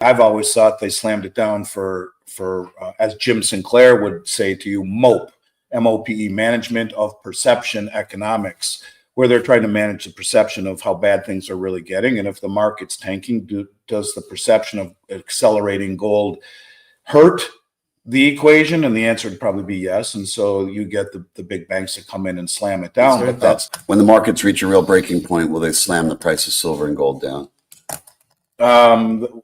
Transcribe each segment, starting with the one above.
I've always thought they slammed it down for as Jim Sinclair would say to you, MOPE, MOPE, management of perception economics, where they're trying to manage the perception of how bad things are really getting. And if the market's tanking, does the perception of accelerating gold hurt the equation? And the answer would probably be yes. And so you get the big banks that come in and slam it down. But that's when the markets reach a real breaking point, will they slam the price of silver and gold down?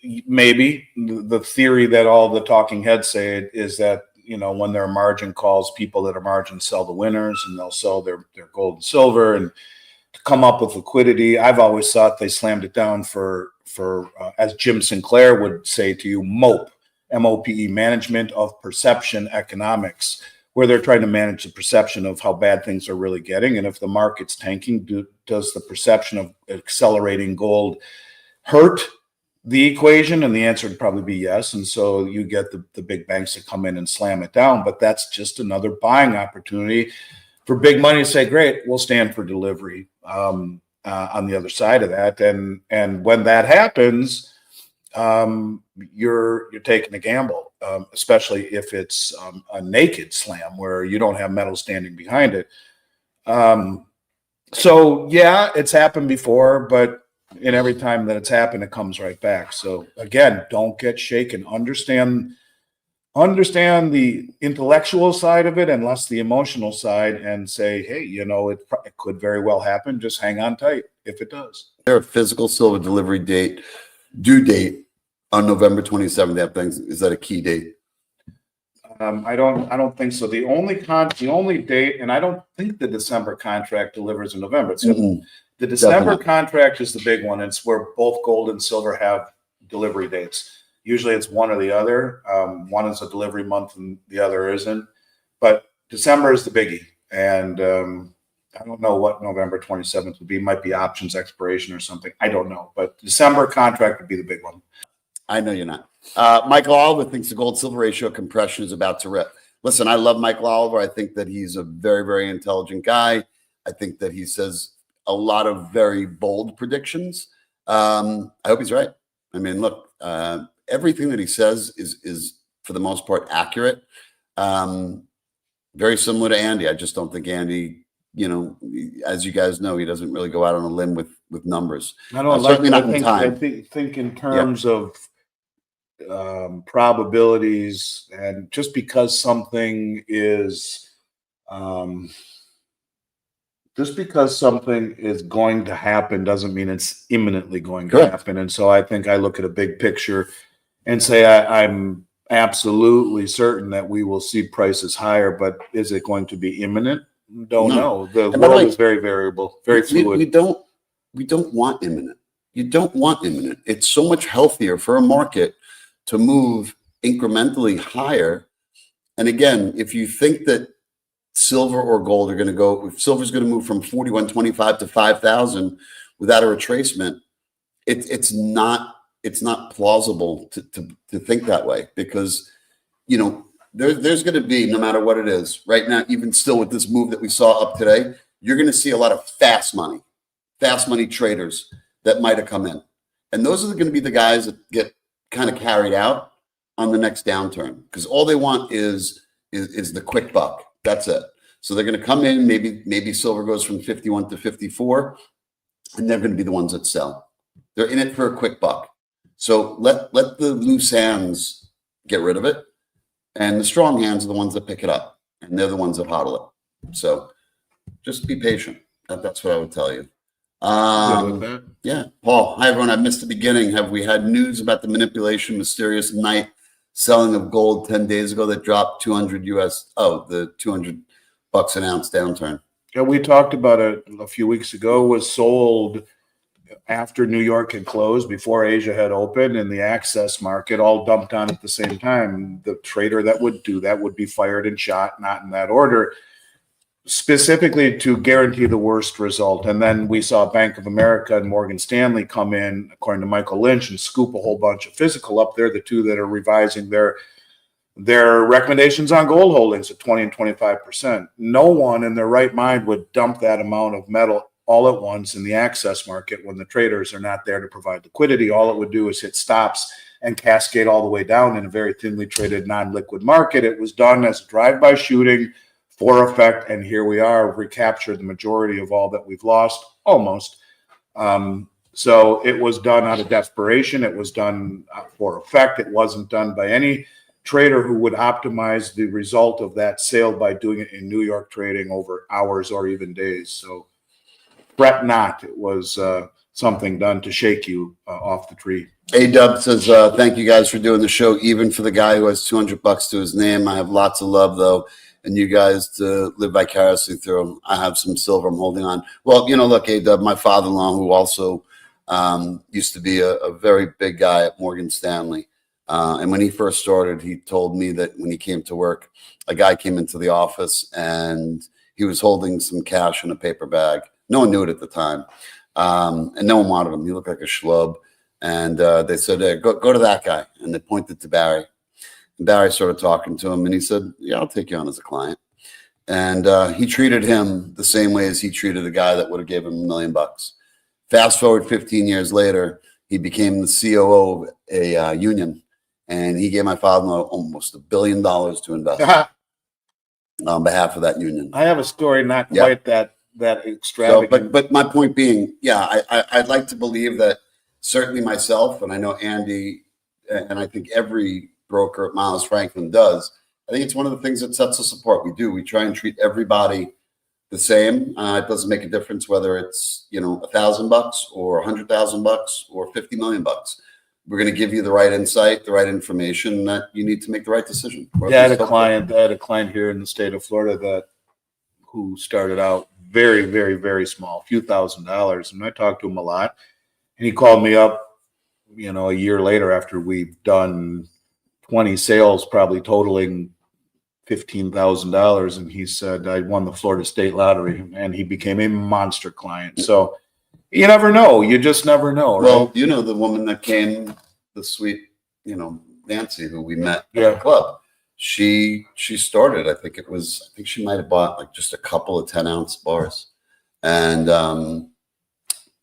Maybe. The theory that all the talking heads say is that, you know, when there are margin calls, people that are margin sell the winners, and they'll sell their gold and silver and to come up with liquidity. I've always thought they slammed it down for as Jim Sinclair would say to you, MOPE, MOPE, management of perception economics, where they're trying to manage the perception of how bad things are really getting. And if the market's tanking, does the perception of accelerating gold hurt the equation? And the answer would probably be yes. And so you get the big banks that come in and slam it down. But that's just another buying opportunity for big money to say, great, we'll stand for delivery on the other side of that. And when that happens, you're taking a gamble, especially if it's a naked slam where you don't have metal standing behind it. So yeah, it's happened before, but and every time that it's happened, it comes right back. So again, don't get shaken. Understand the intellectual side of it and less the emotional side, and say, hey, you know, it could very well happen. Just hang on tight if it does. Is there a physical silver delivery date, due date on November 27th? That thing, is that a key date? I don't think so. The only date, and I don't think the December contract delivers in November. It's the December contract is the big one. It's where both gold and silver have delivery dates. Usually it's one or the other. One is a delivery month and the other isn't. But December is the biggie. And I don't know what November 27th would be. It might be options expiration or something. I don't know. But December contract would be the big one. I know you're not. Michael Oliver thinks the gold-silver ratio compression is about to rip. Listen, I love Michael Oliver. I think that he's a very, very intelligent guy. I think that he says a lot of very bold predictions. I hope he's right. I mean, look, everything that he says is for the most part accurate. Very similar to Andy. I just don't think Andy, you know, as you guys know, he doesn't really go out on a limb with numbers. I don't certainly not in time. I think in terms of probabilities, and just because something is going to happen doesn't mean it's imminently going to happen. And so I think I look at a big picture and say I'm absolutely certain that we will see prices higher, but is it going to be imminent? Don't know. The world is very variable, very fluid. We don't want imminent. You don't want imminent. It's so much healthier for a market to move incrementally higher. And again, if you think that silver or gold are going to go, if silver's going to move from 41.25 to 5,000 without a retracement, it's not plausible to think that way, because, you know, there's going to be, no matter what it is right now, even still with this move that we saw up today, you're going to see a lot of fast money traders that might have come in. And those are going to be the guys that get kind of carried out on the next downturn, because all they want is the quick buck. That's it. So they're going to come in, maybe silver goes from 51 to 54, and they're going to be the ones that sell. They're in it for a quick buck. So let the loose hands get rid of it, and the strong hands are the ones that pick it up, and they're the ones that hodl it. So just be patient. That's what I would tell you. Yeah, Paul. Hi everyone. I missed the beginning. Have we had news about the manipulation, mysterious night selling of gold 10 days ago that dropped 200 US? Oh, the $200 an ounce downturn. Yeah, we talked about it a few weeks ago. Was sold after New York had closed, before Asia had opened, and the access market all dumped on at the same time. The trader that would do that would be fired and shot, not in that order, specifically to guarantee the worst result. And then we saw Bank of America and Morgan Stanley come in, according to Michael Lynch, and scoop a whole bunch of physical up there, the two that are revising their recommendations on gold holdings at 20 and 25%. No one in their right mind would dump that amount of metal all at once in the access market when the traders are not there to provide liquidity. All it would do is hit stops and cascade all the way down in a very thinly traded non-liquid market. It was done as a drive-by shooting for effect, and here we are, recaptured the majority of all that we've lost, almost. So it was done out of desperation. It was done for effect. It wasn't done by any trader who would optimize the result of that sale by doing it in New York trading over hours or even days. So fret not. It was something done to shake you off the tree. A-Dub says, thank you guys for doing the show, even for the guy who has $200 to his name. I have lots of love, though, and you guys to live vicariously through them. I have some silver I'm holding on. Well, you know, look, A-Dub, my father-in-law, who also used to be a very big guy at Morgan Stanley. And when he first started, he told me that when he came to work, a guy came into the office and he was holding some cash in a paper bag. No one knew it at the time. And no one wanted him. He looked like a schlub. And they said, hey, go to that guy. And they pointed to Barry. And Barry started talking to him. And he said, yeah, I'll take you on as a client. And he treated him the same way as he treated a guy that would have given him $1 million. Fast forward 15 years later, he became the COO of a union. And he gave my father-in-law almost $1 billion to invest on behalf of that union. I have a story not quite that extravagant. So, but my point being, yeah, I'd like to believe that certainly myself, and I know Andy, and I think every broker at Miles Franklin does. I think it's one of the things that sets us apart. We try and treat everybody the same. It doesn't make a difference whether it's, you know, $1,000 or $100,000 or $50 million. We're going to give you the right insight, the right information that you need to make the right decision. I had a client here in the state of Florida who started out very, very, very small, a few $1,000s. And I talked to him a lot. And he called me up, you know, a year later after we've done 20 sales, probably totaling $15,000. And he said, I won the Florida State Lottery, and he became a monster client. So you never know. You just never know. Right? Well, you know, the woman that came, the sweet, you know, Nancy, who we met at the club, she started, I think she might have bought like just a couple of 10-ounce bars. And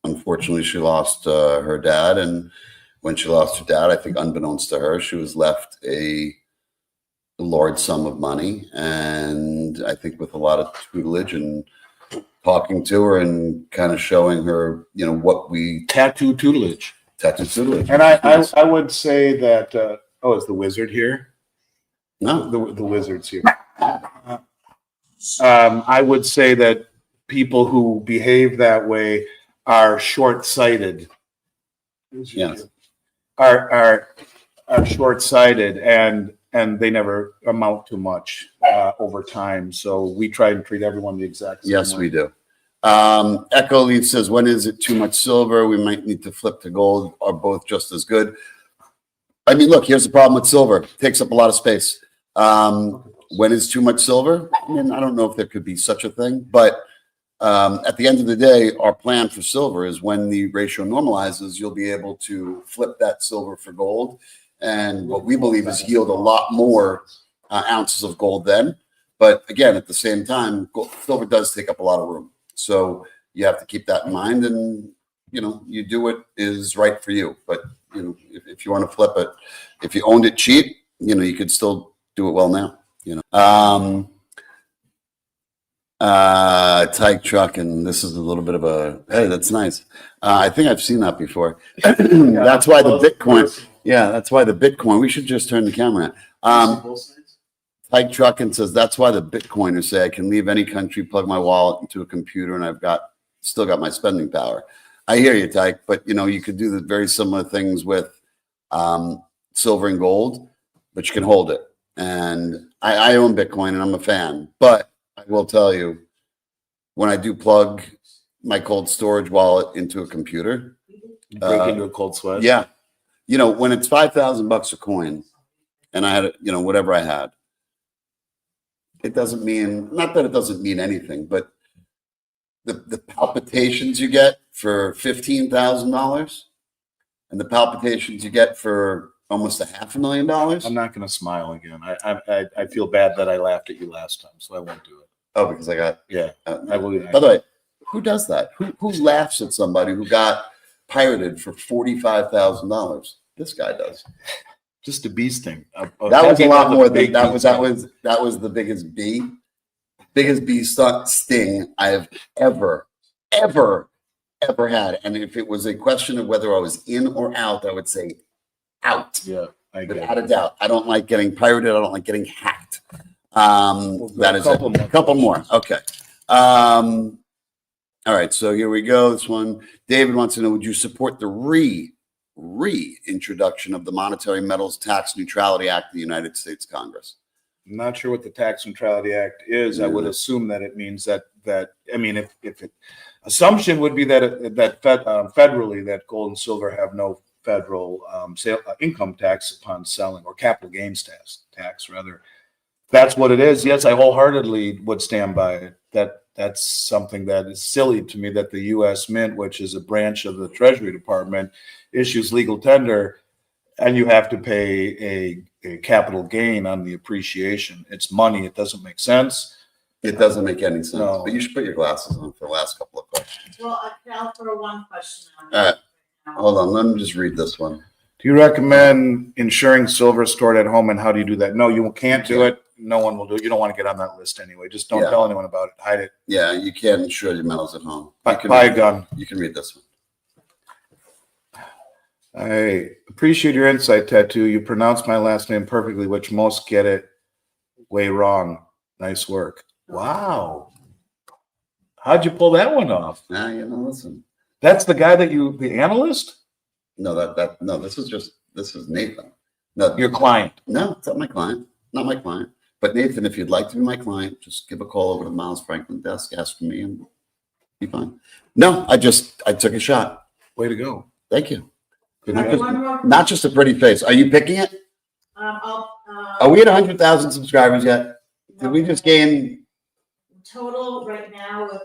unfortunately, she lost her dad. And when she lost her dad, I think unbeknownst to her, she was left a large sum of money. And I think with a lot of tutelage and talking to her and kind of showing her, you know, what we tattoo tutelage. And I would say that is the wizard here? No, the wizard's here. I would say that people who behave that way are short-sighted. Yes. Are short-sighted and they never amount to much over time. So we try and treat everyone the exact same way. Yes, we do. Echo Leaf says, when is it too much silver? We might need to flip to gold, or both just as good. I mean, look, here's the problem with silver. It takes up a lot of space. When is too much silver? I mean, I don't know if there could be such a thing, but at the end of the day, our plan for silver is when the ratio normalizes, you'll be able to flip that silver for gold. And what we believe is yield a lot more ounces of gold then. But again, at the same time, silver does take up a lot of room. So you have to keep that in mind, and, you know, you do what is right for you. But, you know, if you want to flip it, if you owned it cheap, you know, you could still do it well now, you know. Tyke truck, and this is a little bit of a, hey, that's nice. I think I've seen that before. That's why the Bitcoin. Yeah, that's why the Bitcoin. We should just turn the camera on. Tyke truck and says that's why the Bitcoiners say I can leave any country, plug my wallet into a computer, and I've still got my spending power. I hear you, Tyke, but you know, you could do the very similar things with silver and gold, but you can hold it. And I own Bitcoin and I'm a fan, but I will tell you, when I do plug my cold storage wallet into a computer, you break into a cold sweat. Yeah. You know, when it's $5,000 a coin and I had, you know, whatever I had, it doesn't mean, not that it doesn't mean anything, but the palpitations you get for $15,000 and the palpitations you get for almost $500,000. I'm not going to smile again. I feel bad that I laughed at you last time, so I won't do it. Oh, because I got, I will. By the way, who does that? Who laughs at somebody who got pirated for $45,000? This guy does. Just a bee sting. That was a lot more than big that bee was. sting. That was the biggest bee sting I have ever had. And if it was a question of whether I was in or out, I would say out. Yeah, I get Without it. a doubt. I don't like getting pirated. I don't like getting hacked. We'll go That a is couple it. more A couple more. questions. Okay. All right. So here we go. This one, David wants to know, would you support the reintroduction of the Monetary Metals Tax Neutrality Act of the United States Congress? I'm not sure what the Tax Neutrality Act is. I would assume that it means that I mean, if it assumption would be that federally that gold and silver have no federal income tax upon selling, or capital gains tax rather. That's what it is. Yes, I wholeheartedly would stand by it. That's something that is silly to me, that the U.S. Mint, which is a branch of the Treasury Department, issues legal tender, and you have to pay a capital gain on the appreciation. It's money. It doesn't make sense. It doesn't make any sense. No. But you should put your glasses on for the last couple of questions. Well, I'll throw one question out. All right. Hold on. Let me just read this one. Do you recommend insuring silver stored at home, and how do you do that? No, you can't do it. No one will do it. You don't want to get on that list anyway. Just don't tell anyone about it. Hide it. Yeah, you can't insure your metals at home. Buy a gun. You can read this one. I appreciate your insight, Tattoo. You pronounced my last name perfectly, which most get it way wrong. Nice work. Wow. How'd you pull that one off? Listen. That's the guy the analyst? No, no, this is Nathan. No, Your client. No, it's not my client. Not my client. But Nathan, if you'd like to be my client, just give a call over to the Miles Franklin desk, ask for me, and be fine. No, I took a shot. Way to go. Thank you. One more. Not just a pretty face. Are you picking it? Are we at 100,000 subscribers yet? Did we just gain? Total right now with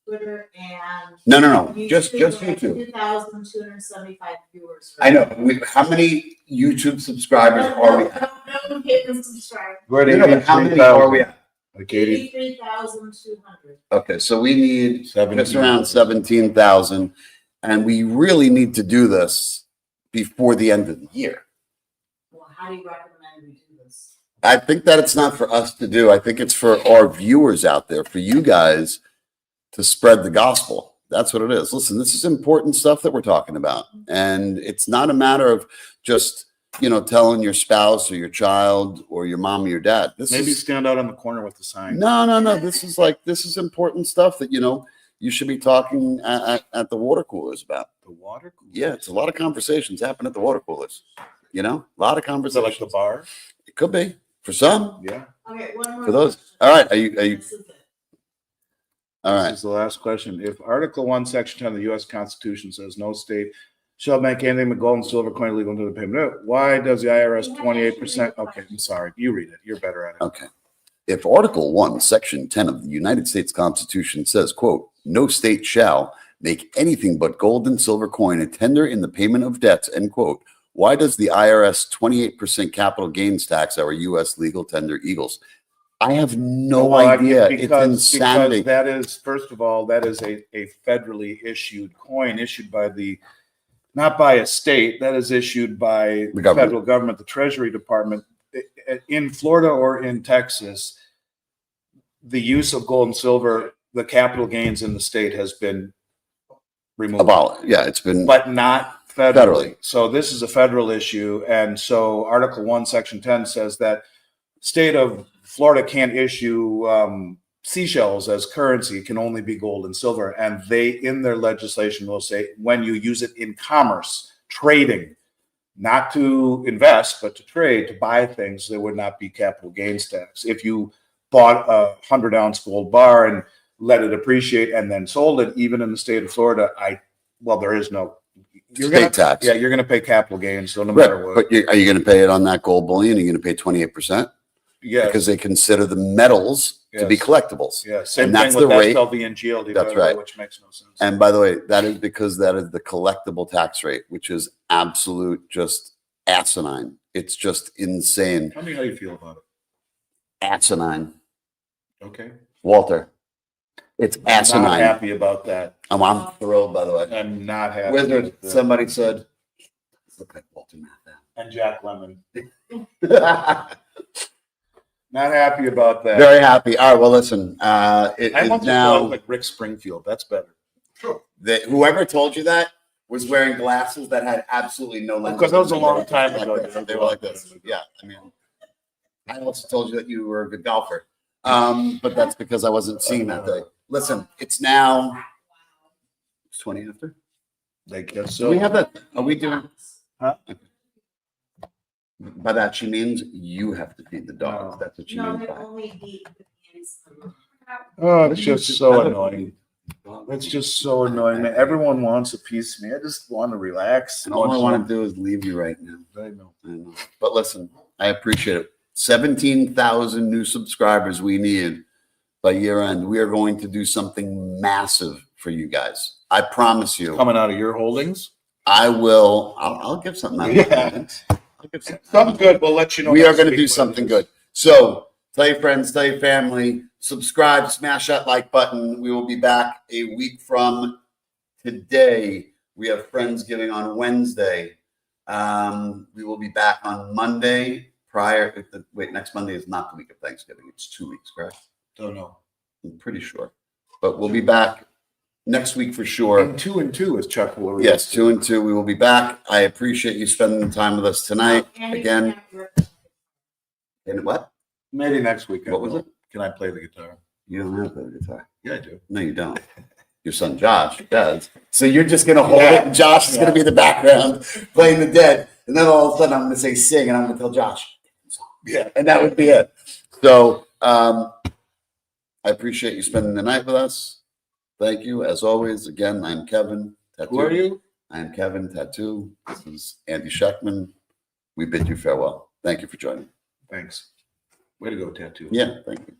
Twitter and No. Just YouTube. 2,275 viewers. I know. How many YouTube subscribers are we at? No paid subscribers. We're No, but how many are we at? Like 80. 83,200. Okay, so we need just 17. around 17,000, and we really need to do this before the end of the year. Well, how do you recommend we do this? I think that it's not for us to do. I think it's for our viewers out there, for you guys to spread the gospel. That's what it is. Listen, this is important stuff that we're talking about. And it's not a matter of just, telling your spouse or your child or your mom or your dad. Maybe stand out on the corner with the sign. No. This is important stuff that, you should be talking at the water coolers about. The water cooler? Yeah, it's a lot of conversations happen at the water coolers. A lot of Is it conversations. like the bar? It could be for some. Yeah. Okay, one more. For those. question. All right. Are you? This is it. All This right. is the last question. If Article 1, Section 10 of the U.S. Constitution says no state shall make anything but gold and silver coin illegal to the payment, why does the IRS 28%? Okay, I'm sorry. You read it. You're better at it. Okay. If Article 1, Section 10 of the United States Constitution says, quote, no state shall make anything but gold and silver coin a tender in the payment of debts, end quote, why does the IRS 28% capital gains tax our U.S. legal tender eagles? I have no idea. It's insanity. Because that is, first of all, that is a federally issued coin issued by not by a state, that is issued by the federal government, the Treasury Department. In Florida or in Texas, the use of gold and silver, the capital gains in the state has been removed. Yeah, it's been. But not federally. So this is a federal issue. And so Article 1, Section 10 says that state of Florida can't issue seashells as currency. It can only be gold and silver. And they, in their legislation, will say when you use it in commerce, trading, not to invest, but to trade, to buy things, there would not be capital gains tax. If you bought a 100-ounce gold bar and let it appreciate and then sold it, even in the state of Florida, there is no state tax. Yeah, you're going to pay capital gains, so no matter what. But are you going to pay it on that gold bullion? Are you going to pay 28%? Yeah, because they consider the metals to be collectibles. Yeah, same and thing that's with the rate. SLV and GLD. That's right. Which makes no sense. And by the way, that is because that is the collectible tax rate, which is absolute just asinine. It's just insane. Tell me how you feel about it. Asinine. Okay. Walter, it's asinine. I'm not happy about that. I'm thrilled, by the way. I'm not happy. Wizard, somebody said Look like Walter Matthau. And Jack Lemmon. Not happy about that. Very happy. All right. Well, listen. It I is want to now call it like Rick Springfield. That's better. Sure. that whoever told you that was wearing glasses that had absolutely no lenses. Because that was a long time Like ago. this. They were like this. Yeah. I mean, I also told you that you were a good golfer, but that's because I wasn't seeing that day. Listen, it's now. It's 20 after. I guess Do we so. have that? Are we doing? Huh? By that she means you have to feed the dogs. No. That's what she No, means they by. only eat the candies in the room. Oh, it's just so annoying. It's just so annoying, man. Everyone wants a piece of me. I just want to relax. And all I want to do is leave you right now. I know. I know. But listen, I appreciate it. 17,000 new subscribers we need by year end. We are going to do something massive for you guys. I promise you. Coming out of your holdings? I will. I'll give something out. Yeah. I'll give something. Something good. We'll let you know. We are next going to week do what it something is. good. So tell your friends, tell your family, subscribe, smash that like button. We will be back a week from today. We have Friendsgiving on Wednesday. We will be back on Monday. Next Monday is not the week of Thanksgiving. It's 2 weeks, correct? Don't know. I'm pretty sure. But we'll be back next week for sure. And 2 and 2 is Chuck Williams. Yes, 2 and 2. We will be back. I appreciate you spending the time with us tonight. And you Again. can't work. And what? Maybe next week. What was it? Can I play the guitar? You don't have the guitar. Yeah, I do. No, you don't. Your son Josh does. So you're just gonna hold it, and Josh is Yeah. gonna be in the background playing the dead, and then all of a sudden I'm gonna say sing, and I'm gonna tell Josh, Yeah. and that would be it. So I appreciate you spending the night with us. Thank you, as always. Again, I'm Kevin. Tattoo. Who are you? I'm Kevin Tattoo. This is Andy Schectman. We bid you farewell. Thank you for joining. Thanks. Way to go, Tattoo. Yeah, thank you.